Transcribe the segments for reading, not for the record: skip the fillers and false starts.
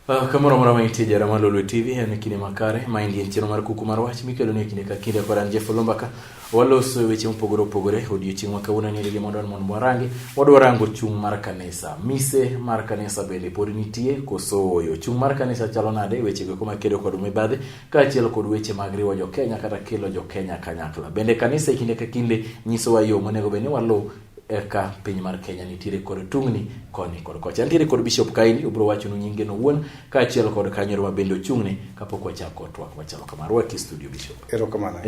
Kamoro mora maintie jarama Lolo TV en kine makare ma indien cheno mar Kuku mar Wach mikelo ne kine ka kinde koran Jeff Lombaka waloso weche mopogore odiochieng' ma kawuono ni gi mondo warangi wadwarango chung mar kanisa mise mar kanisa bende pod nitie koso chung mar kanisa chalo nade weche go kuma kedo kod mibadhi ka achiel kod weche mag riwo jo Kenya kata kelo jo Kenya kanyakla bende kanisa kinde ka kinde nyiso wa yo monego bende walo eka piny mar Kenya nitiere kod tungni koni kod kocha nitiere kod Bshp kaini ubro wacho nyinge no wuon ka achiel kod kanyoro mabende ochung'ne kapok wachako twak wachalo kamar waki studio Bshp erokamano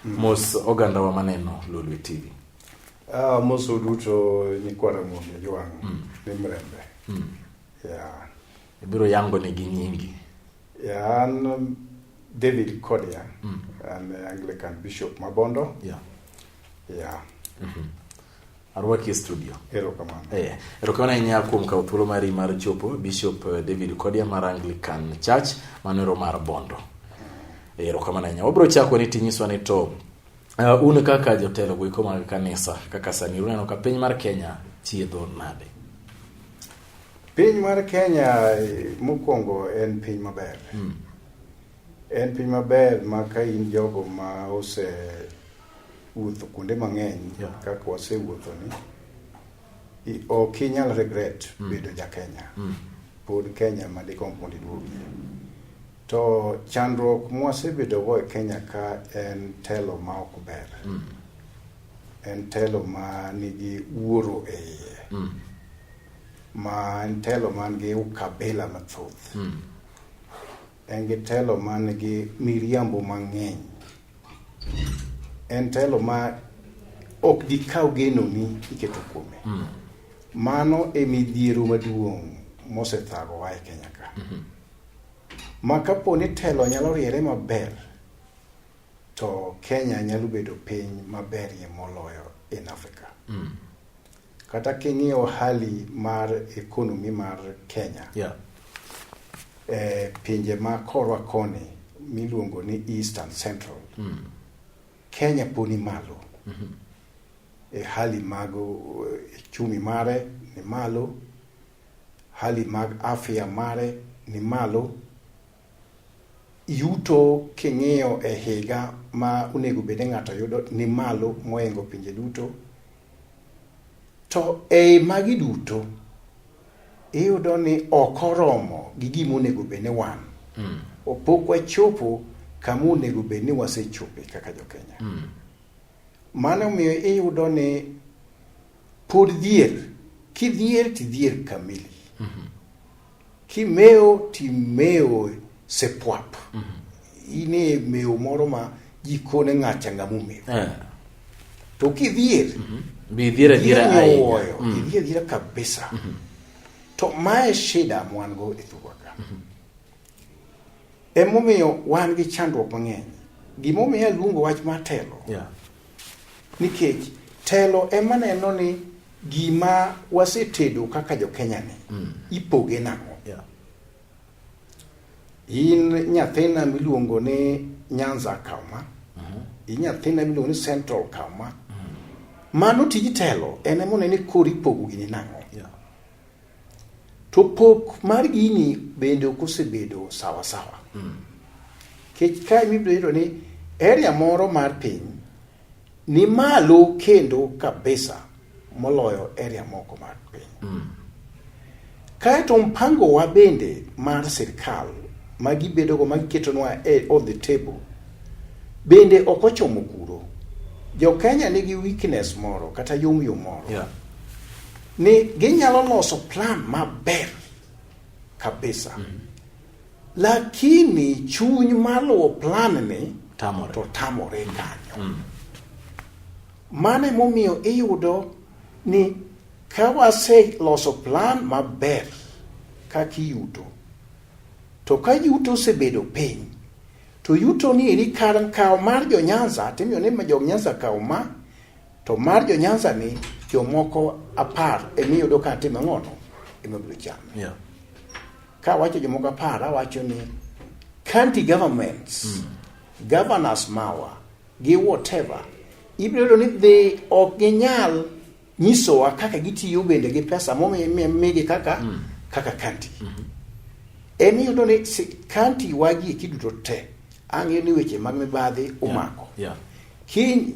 mos oganda wa maneno Lolo TV mos duto ni kwara ng'ombe jwang ni mrembe ibiro yango ne gi nyingi an David Kodia an Anglican Bishop Mabondo arwaki studio erokamano erokamano inya kuom ka thuolo mari mar chopo Bishop David Kodia mar Anglican Church manero mar Bondo erokamano inya obro chako ni tinyiswa ni to un kaka jotelo go mag kanisa kaka sani uneno ka piny mar Kenya chiedho nade piny mar Kenya mokwongo en piny maber en piny maber ma ka in jogo ma ose wuotho kuonde mang'eny kaka wasewuotho ni ok inyal regret bedo ja Kenya pod Kenya ma di compound duogi to chandruok mwasebedo go e Kenya ka en telo ma ok ber en telo ma nigi wuoro e iye ma en telo man gi ukabila mathoth en gi telo man gi miriambo mang'eny en telo ma ok dikaw geno ni iketo kuome mano e midhiero maduong' mosethago wa e Kenya ka ma kapo ni telo nyalo riere maber to Kenya nyalo bedo piny maberie moloyo in Africa kata king'iyo hali mar ekonomi mar Kenya pinje ma korwa koni miluongo ni East and Central Kenya poni malo hali mag chumi mare ni malo hali mag afya mare ni malo yuto king'iyo e higa ma onego bede ng'ato yudo ni malo moengo pinje duto to magi duto iyudo ni okoromo gi gima onego bede wan opok wachopo kama onego bede ni wasechope kaka jo Kenya mano miyo iyudo ni pod dhier kidhier tidhier kamili kimeo timeo sepwap ine meo moro ma jikone ng'acha ngamume to kidhier bidhiera dhiera kabisa to mae shida mwango e thuwaka emomiyo wan gi chandruok mang'eny gimomiyo luongo wach mar telo nikech telo ema neno ni gima wasetedo kaka jo Kenya ni ipoge nang'o in nyathina miluongo ni Nyanza kauma in nyathina miluongo ni Central kauma mano tij telo en ema neno ni kori pogo gini nang'o to pok mar gini bende okosebedo sawa kech kai mibiro ni area moro mar piny ni malo kendo kabisa moloyo area moko mar piny kaeto mpango wa bende mar sirkal magibedo go magiketonwa on the table bende okochomo kuro jo Kenya nigi weakness moro kata yomyom moro ni ginyalo loso plan maber kabisa lakini chuny malo plan ni tamore kanyo mane momiyo iyudo ni kawase loso plan maber kakiyuto to ka yuto sebedo piny to yuto ni eri kar kaw mar jo Nyanza timiyo ne jo Nyanza kaw ma to mar jo Nyanza ni jomoko apar emiyudo ka timo ng'ono emabiro cham ka wacho jomoko apar awacho ni county governments governors mawa gi whatever ibiro ni they ok ginyal nyisowa kaka gitiyo bende gi pesa momigi kaka county En yudo ni kanti wagi kiduto te ang'eyo ni weche mag mibadhi umako. Kiny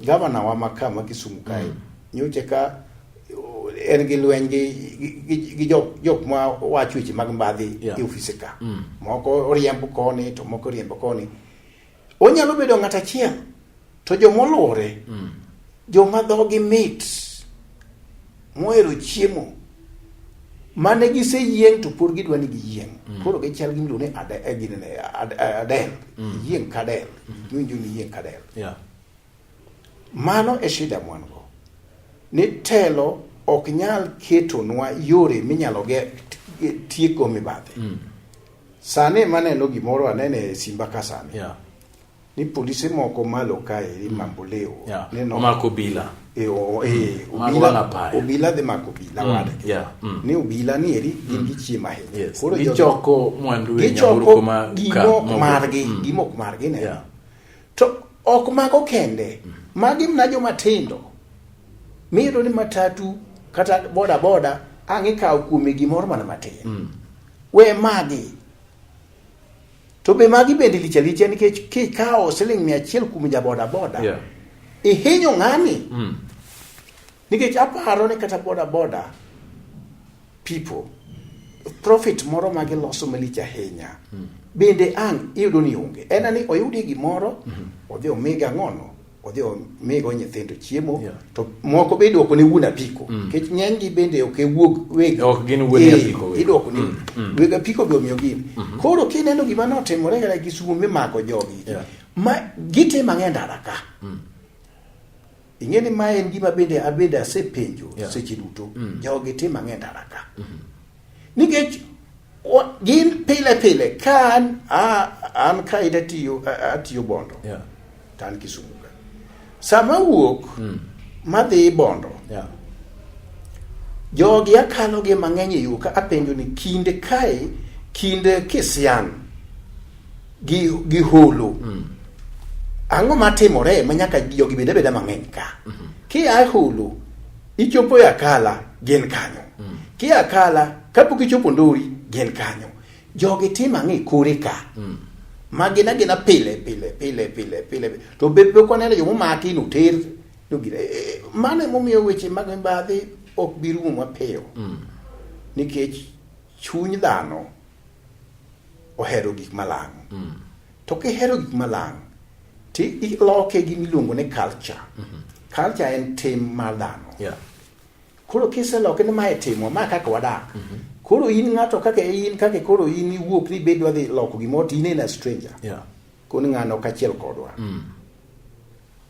gavana wa makama Kisumu kae nyoche ka en gi lweny gi jok ma wacho weche mag mibadhi e ofise ka. Moko oriembo koni to moko oriembo koni. Onyalo bedo ng'at achiel to jomoluore joma dhogi mit mohero chiemo mane giseyieng to pod gidwa ni giyieng. Koro gichal gi miluongo ni adel. Yieng kadel. Winjo ni yieng kadel. Mano e shida mwango. Ni telo ok nyal ketonwa yore minyalo tieko mibadhi. Sane maneno gimoro anene Simba ka sane. Ni polise moko malo kae mamboleo. Omako bila. Obila de mako bila wade. Ni obila ni eri gin gichiema ahinya. Koro gichoko mwandu e nyamburko ma gimok margi ne. To ok mago kende. Magi mna joma tindo. Miro ni matatu kata boda ang'e kawo kuome gimoro mana matin. We magi. To be magi bende licha nikech kikawo siling 100 kuom boda. Ihinyo ng'ani. Nikech aparo ni kata boda people profit moro magi loso malich ahinya. Bende ang' iyudo ni onge. En ani oyudi gimoro, odhi omega ng'ono, odhi omega nyithindo chiemo, to moko be idwoko ne wuon apiko. Nikech ng'eny gi bende ok wuog weg. Ok gin wuon apiko. Idwoko ni weg apiko be omiyo gin. Koro kineno gima notimore ga Kisumu mimako jogi. Ma gite mang'eny ndara ka. Ing'eni ma en gima bende asepenjo seche duto. Jogi tim mang'eny ndara ka. Nikech gin pile kan an kaida atiyo Bondo. Tan Kisumu. Sama wuok madhi Bondo. Jogi akalo gi mang'eny yu ka apenjo ni kinde Kisian gi holo. Ang'o matimore manyaka jogi beda mang'eny ka. Ki ai holo ichopo Akala gin kanyo. Ki Akala kapok ichopo Ndori gin kanyo. Jogi tim ang'e kore ka. Magina pile. To bebe konene jomo maki no ter no gira. Mane momiyo weche mag mibadhi ok birumo mapiyo. Nikech chuny dhano ohero gik malang'. To kihero gik malang' ti iloke gi miluongo ni culture. Culture en tim mar dhano. Koro kiseloke ni mae timo ma kaka wadak. Koro in ng'ato kake koro in iwuok ni bedwa dhi loko gimoro ti in a stranger. Koni ng'ano kachiel kodwa.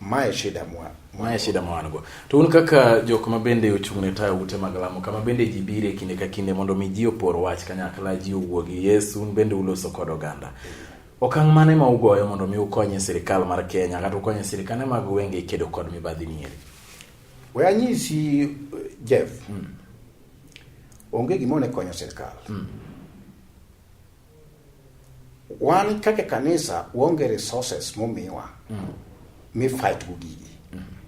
Mae shida mwango. To un kaka jok ma bende ochung'ne tayo ute mag lamo kama bende ji bire kinde ka kinde mondo mi ji opor wach kanyakla ji owuogi Yesu un bende uloso kod oganda. Okang' mane ma ugoyo mondo mi ukonye sirikal mar Kenya kata ukonye sirikane mag wenge kedo kod mibadhi nieri? We anyisi Jeff. Onge gimone konyo sirikal. Wan kaka kanisa wonge resources momiwa. Mi fight gugigi.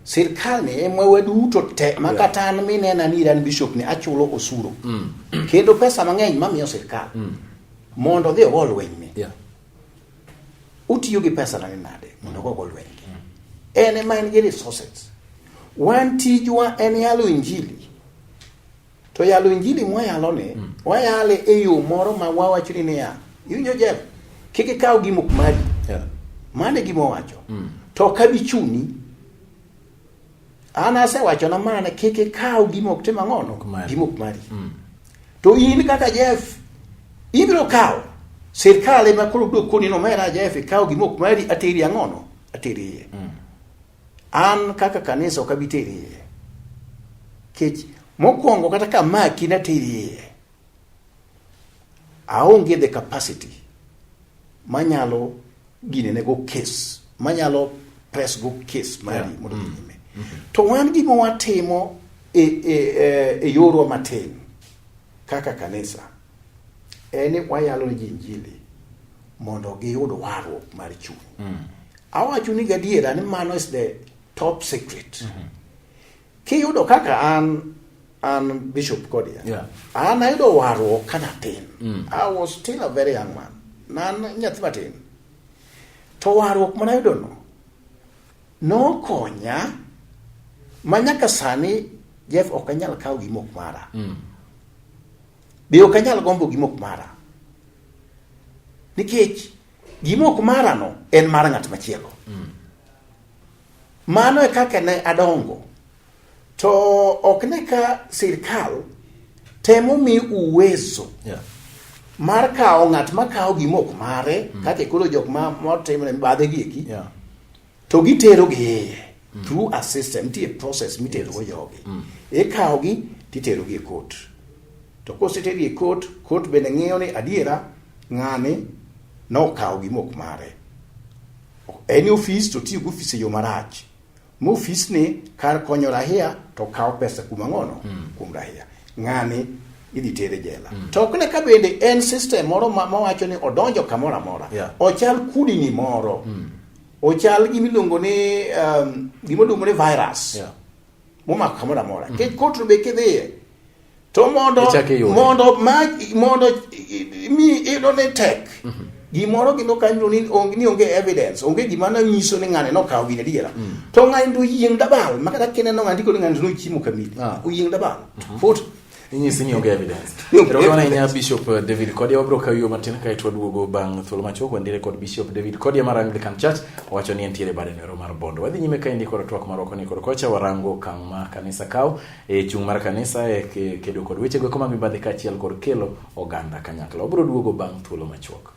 Sirikal ni emwe duto te makata an minena ni ran bishop ni achulo osuru. Kendo pesa mang'eny mamiyo sirikal. Mondo dhi ogol lweny ni. Utiyo gi pesa na nade mondo ogol lweny. En ema en gi resources. Wan tijwa en yalo injili. To yalo injili mwayalo ne, wayale e yo moro ma wawachri ni ya. Yunyo Jeff, kiki kaw gimok mari. Mane gimo wacho. To kabichuni, ana se wacho na mane kiki kaw gimok tema ng'ono. Gimok mari. To in kaka Jeff, ibiro kaw. Sirkal ema koro koni no mera Jeff kaw gimok mari ateri ang'ono. Ateri. An kaka kanisa okabiteri. Kech mokwongo kata ka maki na tiri aonge the capacity manyalo ginene go case manyalo press go case mari mondo nyime. To wan gima watimo e yorwa matin kaka kanisa eni wayalo ji injili mondo giyud warruok mar chuny. Awacho ni gadiera ni mano is the top secret. Kiyudo kaka an an Bshp Kodia. Yeah. An ayudo warruok kana tin. I was still a very young man. Nan nyathi matin. To warruok manayudo no konya manyaka sani Jeff ok anyal kawo gimok mara. Be ok anyal gombo gimok mara. Nikech gimok mara no en mar ng'at machielo. Mano e kaka ne adongo. To ok ne ka sirkal temo mi uwezo mar kawo ng'at ma kawo gimok mare kaka koro jok ma motimo ne badhe gieki to gitero gi through a system, a process mitero go jogi. E kawo gi titero gi e court. To kosetero gi e court bende ng'iyo ni adiera ng'ani no kawo gimok mare. Any office to tiyo office yo marach. Mo office ni kar konyo rahia to kawo pesa kuma ngono kum rahia. Ng'ani idhi tere jela. To kune ka bende en system moro mawacho ni odonjo kamora mora. Ochal kudini moro. Ochal gimiluongo ni virus. Momako kamora mora. Kech kotro be kidhiye. To mondo mi idone tek. Gimoro gino kanyo ni onge evidence, onge gima na nyiso ni ng'ane no kawo gine diera. To ng'ani ndo yieng dabal, makata kene no ng'andiko ni ng'ani no chiemo kamili. Uyieng dabal. Fut inyisi ni onge evidence. Pero wana inya Bishop David Kodia wabro kawiyo matin ka itwa duogo bang thuolo machuok wandire kod Bishop David Kodia mar Anglican Church wacho ni entiere bade nero mar Bondo. Wadhi nyime ka indi kod twak maroko ni kod kocha warango kang ma kanisa kao chung mar kanisa kedo kod weche go koma mibadhi ka achiel kod kelo oganda kanyakla. Wabro duogo bang thuolo machuok.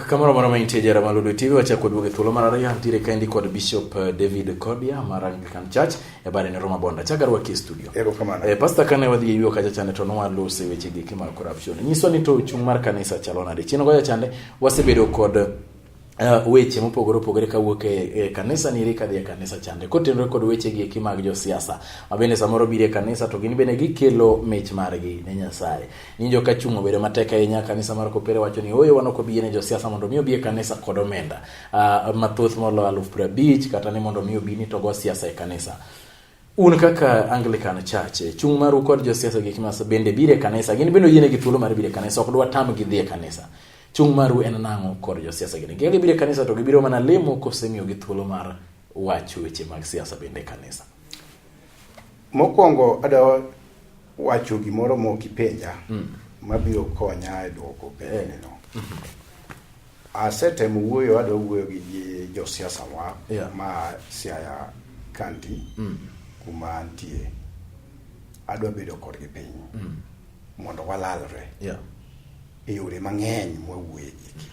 Kamara mara maintie jara maludu TV wacha kodwoge thuolo mar ariyo antire kaendi kod Bishop David Kodia mar Anglican Church e bare ne Roma Bonda chagarwa ki studio. Ero kamano. Pastor kane wadhi yuo kacha chane to nowa lose weche gi mar corruption. Nyiso ni to chung mar kanisa chalona de chino goya chande wasebedo kod weche mopogore kawuok e kanisa ni rika dhie kanisa chande kotenore kod weche gi mag jo siasa mabende samoro bire kanisa to gin bende gikelo mich margi ne Nyasaye ninjo ka chungo bedo mateka e nya kanisa mar kopere wacho ni oyo wanoko biye ne jo siasa mondo miyo biye kanisa kod omenda mathoth molo 50,000 kata ne mondo miyo bini to go siasa e kanisa. Un kaka Anglican Church chung maru kod jo siasa gi kimasa bende bire kanisa gin bende yene gi thuolo mar bire kanisa ok dwa tam gi dhie kanisa. Chung maru en nango kod jo siasa gine. Gege bire kanisa to gibiro mana lemo kosemio gi thuolo mar wacho weche mag siasa bende kanisa. Mokwongo ada wacho gimoro mo kipenja mabiro konya e duoko penjo no. Asetemo wuoyo ada wuoyo gi jo siasa wa ma Siaya County kuma antie. Adwa bedo kod gi piny. Mondo walalre. E yore mang'eny mwawuoye giki.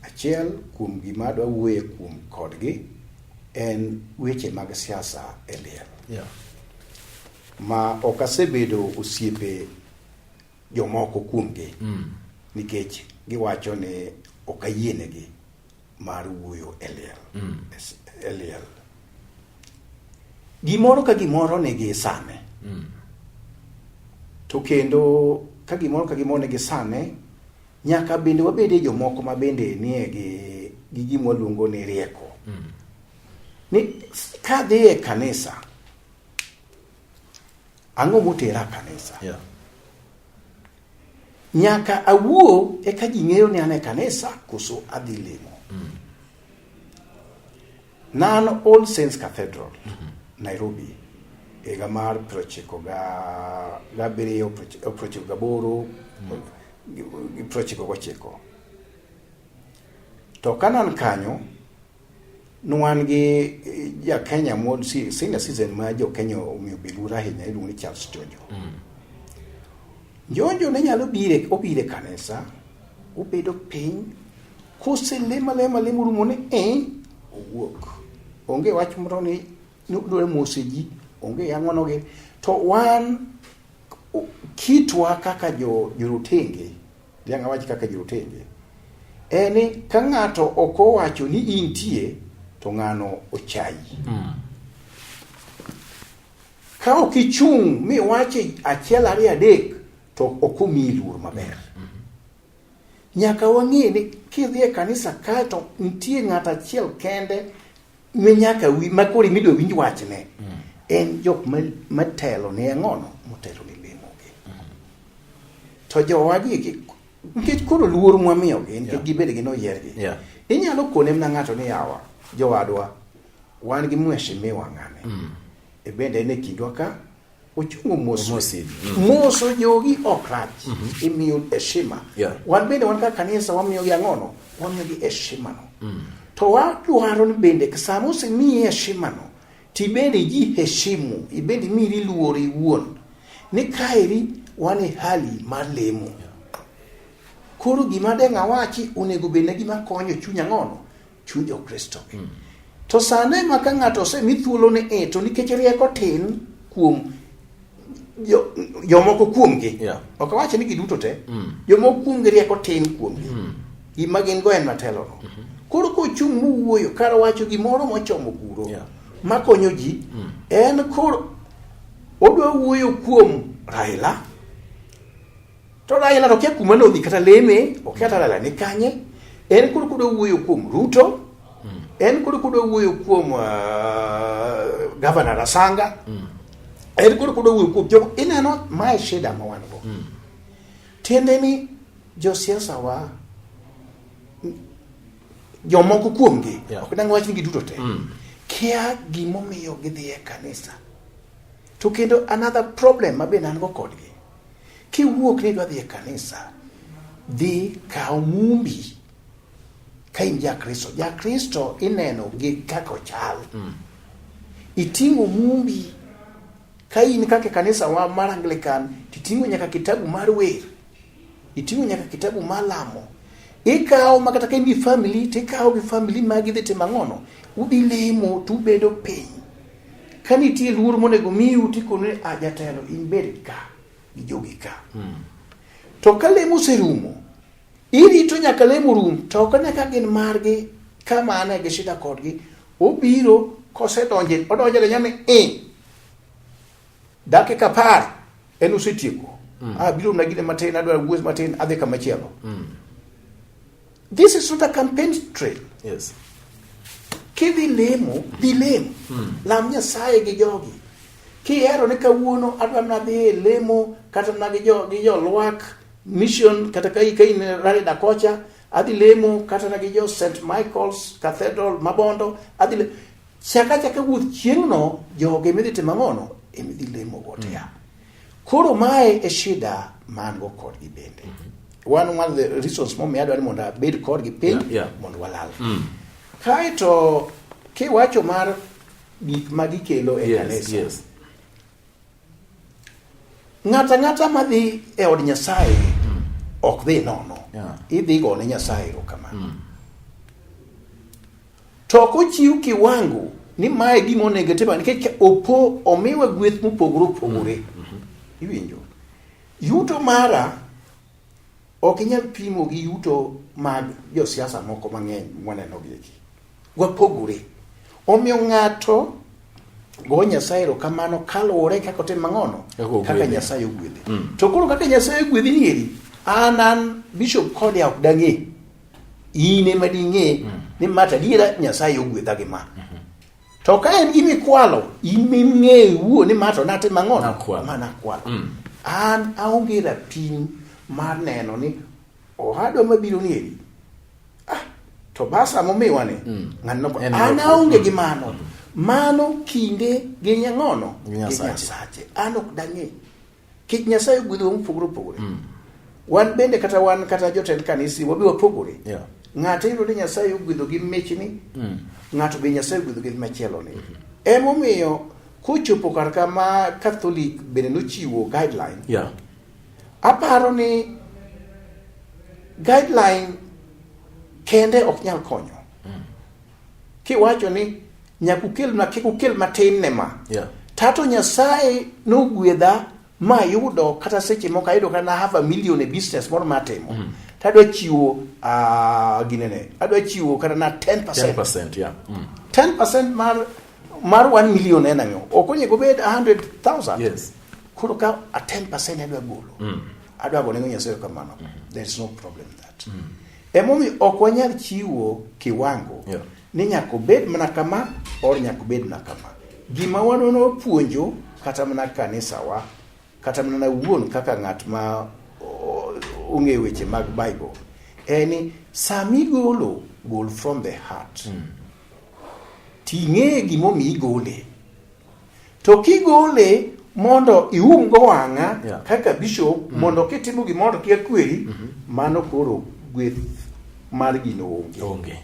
Achiel kuom gima adwa wuoye kuom kodgi en weche mag siasa e liel. Ma ok asebedo osiepe jomoko kuomgi nikech giwacho ni ok ayienegi mar wuoyo e liel. Gimoro ka gimoro nigi sane. To kendo ka gimoro nigi sane nyaka bende wabede jomoko ma bende nie gi gima luongo ni rieko. Ni ka dhi e kanisa ang'o motera kanisa? Nyaka awuo e ka ji ng'eyo ni ane kanisa koso adhi lemo. Nan All Saints Cathedral, Nairobi, ega mar 98 to kanan kanyo nwan gi ja Kenya mod senior citizen ma jo Kenya omiyo bilura hinya iluongo ni Charles Jonjo ne nyalo obire kanisa obedo piny kose lema rumo ni owuok onge wach moro ni nudore moseji onge yangono gi to wan kitwa kaka jorotenge, dianga wachi kaka jorotenge, eni ka ng'ato ok owacho ni intie to ng'ano ochayi. Ka ok ichung' mi wache achiel ariyo adek to ok omiyi luor maber. Nyaka wang'e ni kidhi e kanisa ka to nitie ng'ato achiel kende nyaka makori midwa winj wachne, en jok matelo ne ang'ono, motelo ne lemogi. To jowagi nikech koro luor mwamiyogi nikech gibed gi noyiergi, inyalo kone mna ng'ato ni yawa jowadwa wan gi mheshimiwa ng'ane, e bende en e kindwa ka ochungo moso jogi ok rach, imiyo heshima. Wan bende wan ka kanisa wamiyo gi ang'ono, wamiyo gi heshima no. To wadwaro ni bende sama osemiyi heshima no, tibende ji heshimu, ibende miri luor iwuon ni kaeri wan e hali mar lemo. Koro gima deng'a wachi onego bende gima konyo chuny ang'ono, chuny Jokristo. To sane ma ka ng'ato osemi thuolo ni to nikech rieko tin kuom jomoko kuomgi, ok awacho ni giduto te, jomoko kuomgi rieko tin kuomgi, gima gin go en matelo no. Koro kochung' muwuoyo kar wacho gimoro mochomo kuro makonyo ji, en koro odwa wuoyo kuom Raila, to Raila to kia kuma nodhi kata leme, ok kata Raila ni kanye, en koro kodwa wuoyo kuom Ruto, en koro kodwa wuoyo kuom Governor Asanga, en koro kodwa wuoyo kuom jogo. Ineno mae shida ma wan go. Tiende ni josiasa wa jomoko kuomgi, ok dang' wach ni giduto te, kia gimomiyo gidhi e kanisa. To kendo another problem ma bende an go kodgi, kiwuok ni dwa dhi e kanisa, dhi kaw mumbi ka in Jakristo ineno gi kaka ochal. Iting'o mumbi ka in kaka kanisa wa mar Anglican, titing'o nyaka kitabu mar wer, iting'o nyaka kitabu mar lamo, ikaw makata ka in gi family, tikaw gi family magi dhi timo ang'ono, udhi lemo tubedo piny. Ka nitie luor monego miu tikone jatelo in bed ka gi jogi ka. To ka lemo oserumo, irito nyaka lemo rum, to ok nyaka gin margi kama ane gi shida kodgi, obiro kosedonje, odonje nyane dakika 10 en osetieko. Biro na gine matin, adwa wuoth matin, adhi kama chielo. This is not a campaign trail. Yes. Kidhi lemo, dhi lemo. Lam Nyasaye gi jogi. Kihero ni kawuono adwa nadhi lemo kata na gi jo Lwak mission, kata ka in Rale Dakocha, adhi lemo kata na gi jo St. Michael's Cathedral Mabondo, adhi lemo. Chaka wuoth chieng' no, joge midhi timo ang'ono, emidhi lemo gote ya. Koro mae e shida man go kodgi bende. One of the reasons momiyo adwaro ni mondo abed kodgi piny, mondo walal. Kaeto kiwacho mar gik ma gikelo e kanisa. Ng'ata madhi e od Nyasaye ok dhi nono. Idhi go ne Nyasaye kamano. To kochiw kiwango ni mae gima onego tim, nikech omiwa gweth mopogore. Iwinjo? Yuto mara ok inyal pimo gi yuto mag josiasa moko mang'eny mwaneno gi. Wapogore. Omiyo ng'ato go Nyasaye kamano kaluwore kaka otimo ang'ono, kaka Nyasaye ogwedhe. To koro kaka Nyasaye ogwedhi nieri, an Bishop Kodia ok dang'e, in ema ding'e ni mata diera Nyasaye ogwedha gi ma. To ka en gimi kwalo, in ming'e wuo ni mato natimo ang'ono, mana kwalo. An aonge rapim mar neno ni ohadwa mabiro nieri, to basa momiwa ni an aonge gi mano. Mano kinde gi nyang'ono gi Nyasache. An ok dang'e. Kik Nyasaye ogwedho mopogore. Wan bende kata jotend kanisi wabi wapogore. Ng'ato iyudo ni Nyasaye ogwedho gi mechni, ng'ato be Nyasaye ogwedho gi machielo ni. Emomiyo kochopo kar kama Catholic bende nochiwo guideline. Aparo ni guideline kende ok nyal konyo. Kiwacho ni kik ukel matin ne ma. Tato Nyasaye nogwedha ma yudo kata seche moko ayudo kana half a million e business moro matimo tadwa chiwo ginene adwa chiwo kata na 10% yeah 10% mar 1 million en ang'o okonye go bet 100,000 yes kuro ka a 10% adwa golo adwa go ne Nyasaye kamano there is no problem that emomi ok wanyal chiwo kiwango ni nyako bed mana kama or nyako bed na kama gima wanono puonjo kata mana kanisa wa kata mana wuon kaka ng'at ma ong'e weche mag Bible eni sami gol from the heart ting'e gimomi igole to kigole mondo ium go wang'a kaka bishop mondo kitimo gimoro kia kweri mano koro gweth mar gino onge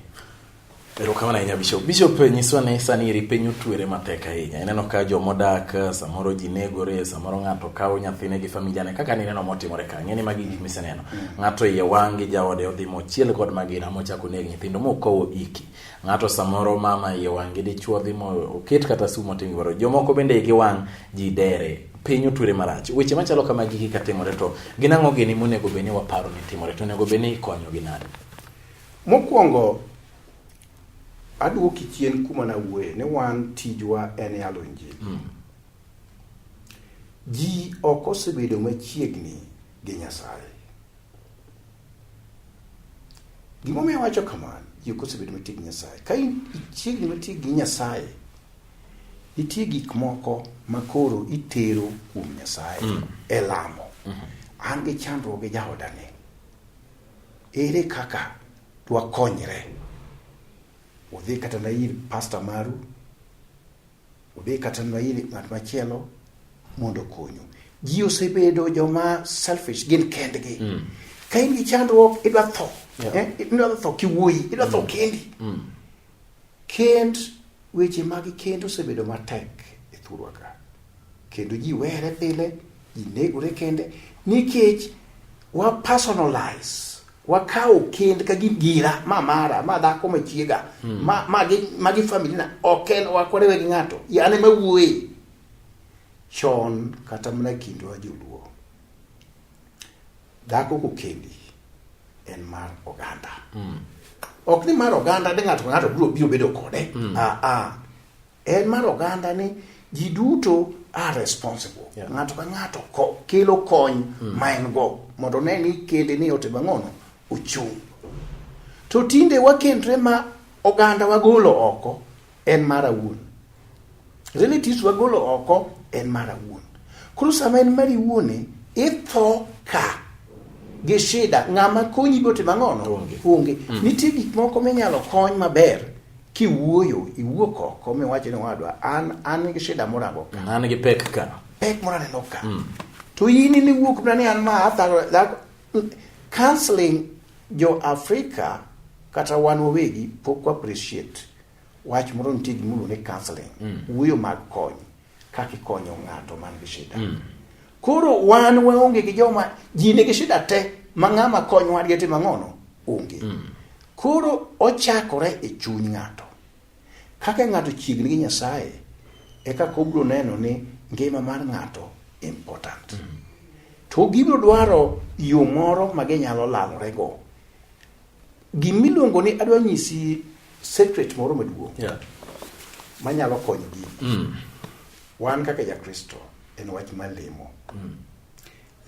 erokamano ahinya Bishop nyiswa ni sani iri piny otwere matek ahinya ineno ka jomodak samoro ji negore samoro ng'ato kawo nyathine gi familiane kaka nineno motimore ka ng'eni magi gik miseneno ng'ato iye wangi jaode odhi mochiel kod magina mochako neg nyithindo mokowo iki ng'ato samoro mama iye wangi dichuo dhi oket kata sumo tingoro jomoko bende igi wang ji dere piny otwere marach weche machalo kama giki katimore to ginang'o gini monego beni waparo ni timore to nego beni konyo ginade mokwongo aduoki chien kuma na wuoye ne wan tijwa en yalo injili ji ok osebedo machiegni gi Nyasaye gimomiyo wacho kamano ji ok osebedo machiegni gi Nyasaye ka ichiegni machiegni gi Nyasaye nitie gik moko makoro itero kuom Nyasaye e lamo an gi chandruok gi jaodane ere kaka twakonyre udhi kata na ir pastor maru udhi kata na ir ng'at machielo mondo konyo ji osebedo joma selfish gin kendgi ka in gi chandruok idwa tho idwa tho kiwuoyi idwa tho kendi kend weche mag kendo osebedo matek e thurwa ka kendo ji were pile ji negore kende nikech wa personalize wakao kend ka gira mara ma dhako machiega magi familia oken wakorewe gi ng'ato yane mawuoye chon kata mana kindwa joluo dhako ko kendi en mar oganda ok ni mar oganda de ng'ato biro bedo kode en mar oganda ni ji duto are responsible ng'ato ka ng'ato kelo kony ma en go mondo ne ni kende ni otimo ng'ono uchung to tinde wakendre ma oganda wagolo oko en mara wuon relatives wagolo oko en mara wuon koro sama en mari wuone itho ka gi shida ng'ama konyi bote mang'ono onge nitie gik moko minyalo kony maber iwuok oko miwacho ni wadwa an gi shida morago ka an gi pek moraneno ka to in ni wuok na ni an ma counseling jo Africa kata wan wawegi pok appreciate wach moro nitie gimulo ne counseling wuoyo mag kony kaka ikonyo ng'ato man gi shida koro wan waonge gi joma ji nigi shida te ma ng'ama kony wadgi timo ng'ono onge koro ochakore e chuny ng'ato kaka ng'ato chiegni gi Nyasaye e kaka obiro neno ni ngima mar ng'ato important to gibiro dwaro yo moro ma ginyalo lalore go gimiluongo ni adwa nyisi secret moro maduong' manyalo konyo gi wan kaka jakristo en wach mar lemo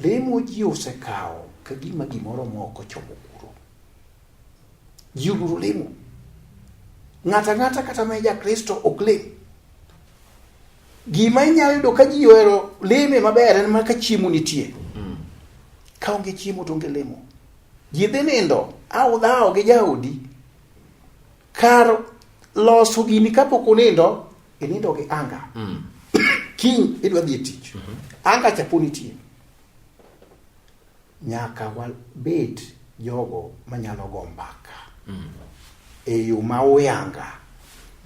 lemo ji osekawo ka gima gimoro moko chomo kuro ji uguro lemo ng'ata kata ma jakristo ok lem gima inyalo yudo ka ji ohero leme maber en mar ka chiemo nitie ka onge chiemo to onge lemo ji dhi nindo dhawo gi jaodi kar loso gini kapok unindo inindo gi anga kiny idwa dhi e tich anga chapo nitie nyaka wabed jogo manyalo go mbaka e yo ma uyanga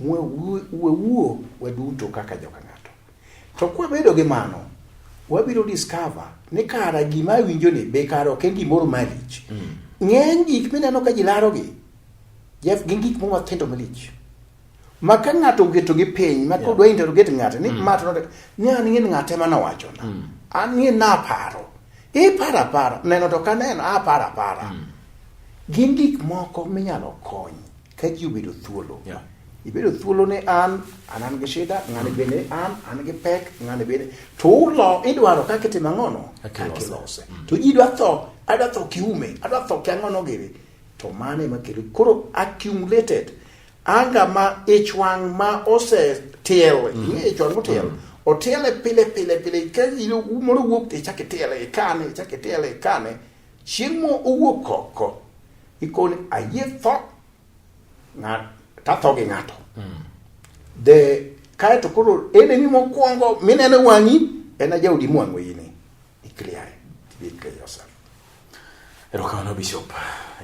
wuo waduto kaka joka ng'ato to kwa bedo gi mano wabiro discover ni kara gima winjo ni be karo ke gimoro malich ng'eny gik mineno ka jilaro gi Jeff gin gik mo matendo malich ma ka ng'ato geto gi piny ma kodwa interrogate ng'ato ni mato ni an ng'en ng'ate mana wacho na an ni na paro. Para. Neno to kaneno para. Gin gik moko minyalo kony ka ji obedo thuolo. Ibedo thuolo ne an gi shida, ng'ani bende an gi pek, ng'ani bende. To ulo idwaro kaka itimo ang'ono, kaka ilose. To ji adwa tho kiume, adwa tho kiang'ono giri. To mane makelo koro accumulated anga ma ichwang ma ose tiel, ichwang motiel. Otiele pile ka ilo umoro wuok te chake tiele ikane. Chieng' mo owuok oko. Ikoni ayie tho tatho gi ng'ato. Kaeto koro ene ni mokwongo mineno wang'i en ajaudi mwang'o ini. Ikliae. Yourself. Erokamano Bishop.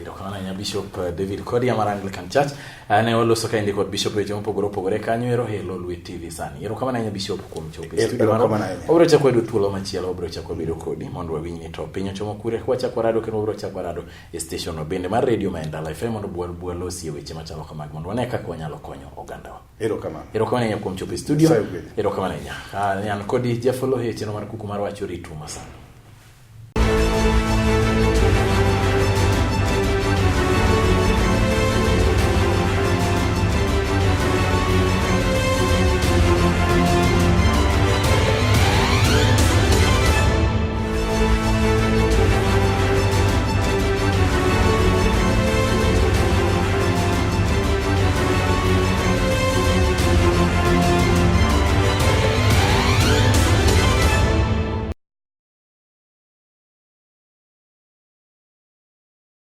Erokamano Bishop David Kodia mar Anglican Church. Ne oloso ka indi kod Bishop weche mopogore kanyo ero Lolwe TV sani. Erokamano Bishop kuom chopo e studio maro. Obro chako edo thuolo machielo, obro chako bedo kodi mondo wawinj ni to piny ochomo kure wachako rado kendo obro chako rado e station no bende mar radio ma Ndala FM mondo bwalosi weche machalo kamag mondo wane kaka wanyalo konyo ogandawa. Erokamano kuom chopo e studio. Erokamano nya. An kodi jafolo e cheno mar Kuku mar Wach ritu masana.